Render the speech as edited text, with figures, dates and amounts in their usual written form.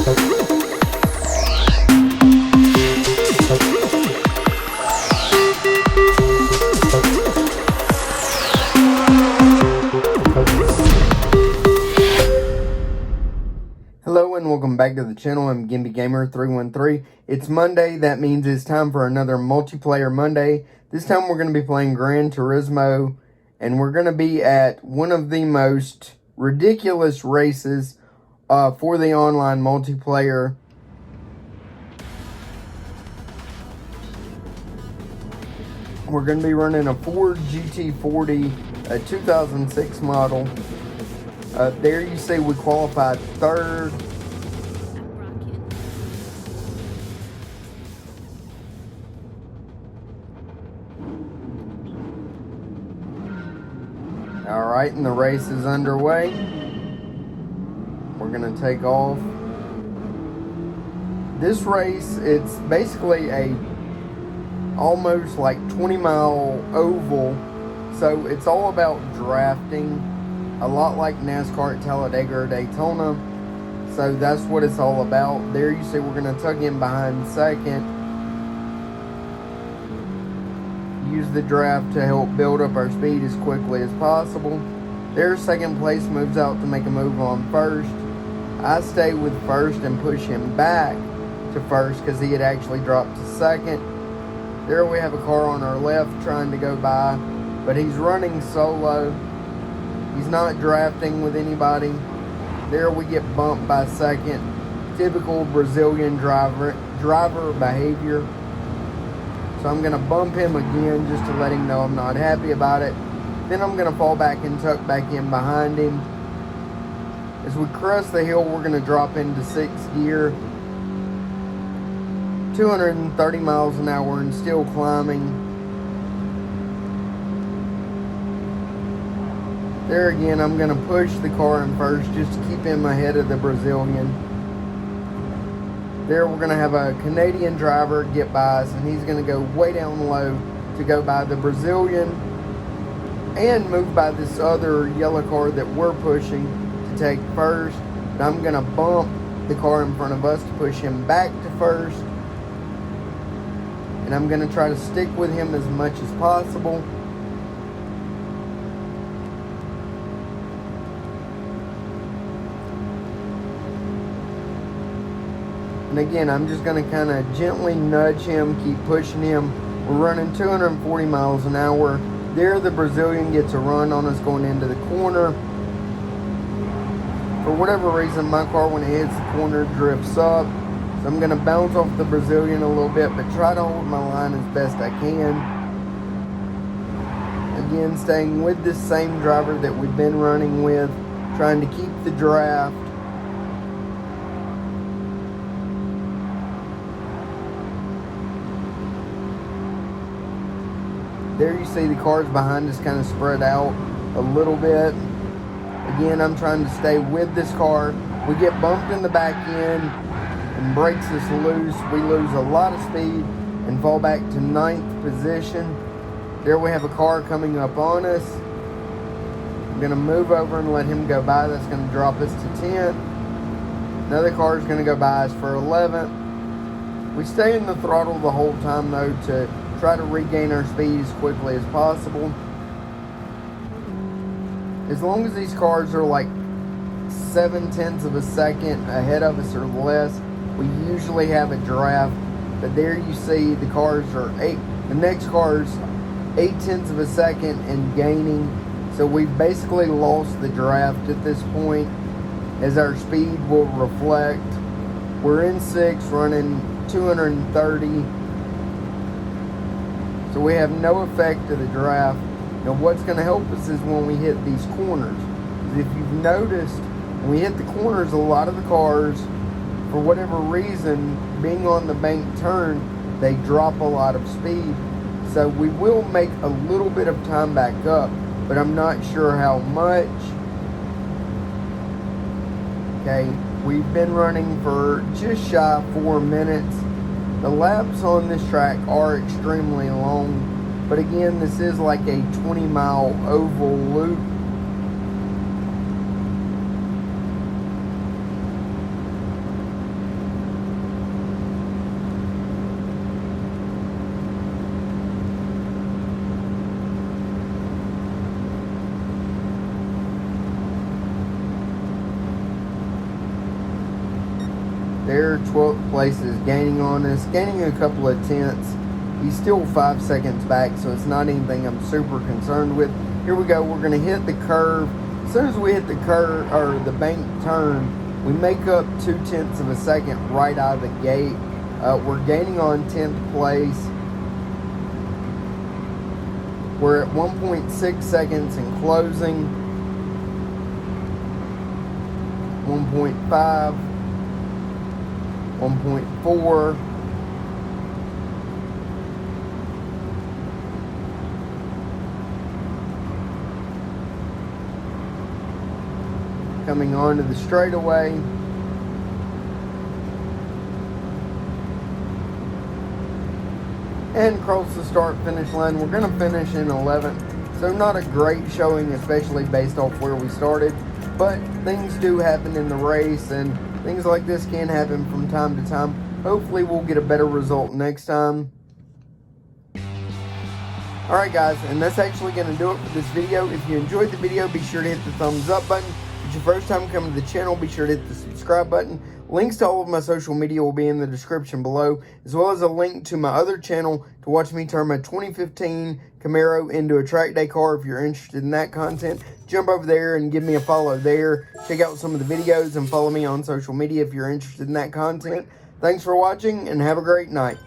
Hello and welcome back to the channel. I'm Gimpy Gamer 313. It's Monday. That means it's time for another multiplayer Monday. This time we're going to be playing Gran Turismo, and we're going to be at one of the most ridiculous races for the online multiplayer. We're going to be running a Ford GT40, a 2006 model. There you see we qualified third. Alright, and the race is underway. We're going to take off. This race, it's basically a almost like 20-mile oval. So it's all about drafting. A lot like NASCAR at Talladega or Daytona. So that's what it's all about. There you see we're going to tuck in behind second. Use the draft to help build up our speed as quickly as possible. There, second place moves out to make a move on first. I stay with first and push him back to first because he had actually dropped to second. There we have a car on our left trying to go by, but he's running solo. He's not drafting with anybody. There we get bumped by second. Typical Brazilian driver behavior. So I'm going to bump him again just to let him know I'm not happy about it. Then I'm going to fall back and tuck back in behind him. As we crest the hill, we're going to drop into sixth gear. 230 miles an hour and still climbing. There again, I'm going to push the car in first just to keep him ahead of the Brazilian. There we're going to have a Canadian driver get by us, and he's going to go way down low to go by the Brazilian and move by this other yellow car that we're pushing to take first. And I'm going to bump the car in front of us to push him back to first. And I'm going to try to stick with him as much as possible. And again, I'm just going to kind of gently nudge him, keep pushing him. We're running 240 miles an hour. There, the Brazilian gets a run on us going into the corner. For whatever reason, my car, when it hits the corner, drifts up. So I'm going to bounce off the Brazilian a little bit, but try to hold my line as best I can. Again, staying with this same driver that we've been running with, trying to keep the draft. There you see the cars behind us kind of spread out a little bit. Again, I'm trying to stay with this car. We get bumped in the back end and brakes us loose. We lose a lot of speed and fall back to 9th position. There we have a car coming up on us. I'm going to move over and let him go by. That's going to drop us to 10th. Another car is going to go by us for 11th. We stay in the throttle the whole time though to try to regain our speed as quickly as possible. As long as these cars are like 0.7 of a second ahead of us or less, we usually have a draft. But there you see the cars are the next car's 0.8 of a second and gaining. So we've basically lost the draft at this point, as our speed will reflect. We're in 6th, running 230. So we have no effect of the draft. Now what's going to help us is when we hit these corners. If you've noticed, when we hit the corners, a lot of the cars, for whatever reason, being on the bank turn, they drop a lot of speed. So we will make a little bit of time back up, but I'm not sure how much. Okay, we've been running for just shy of 4 minutes. The laps on this track are extremely long, but again, this is like a 20-mile oval loop. There, 12th place is gaining on us, gaining a couple of tenths. He's still 5 seconds back, so it's not anything I'm super concerned with. Here we go. We're going to hit the curve. As soon as we hit the curve, or the bank turn, we make up 0.2 of a second right out of the gate. We're gaining on 10th place. We're at 1.6 seconds in closing. 1.5. 1.4. Coming onto the straightaway. And cross the start finish line. We're going to finish in 11th. So not a great showing, especially based off where we started. But things do happen in the race, and things like this can happen from time to time. Hopefully we'll get a better result next time. Alright guys, and that's actually going to do it for this video. If you enjoyed the video, be sure to hit the thumbs up button. If it's your first time coming to the channel, be sure to hit the subscribe button. Links to all of my social media will be in the description below, as well as a link to my other channel to watch me turn my 2015 Camaro into a track day car. If you're interested in that content, jump over there and give me a follow there. Check out some of the videos and follow me on social media if you're interested in that content. Thanks for watching, and have a great night.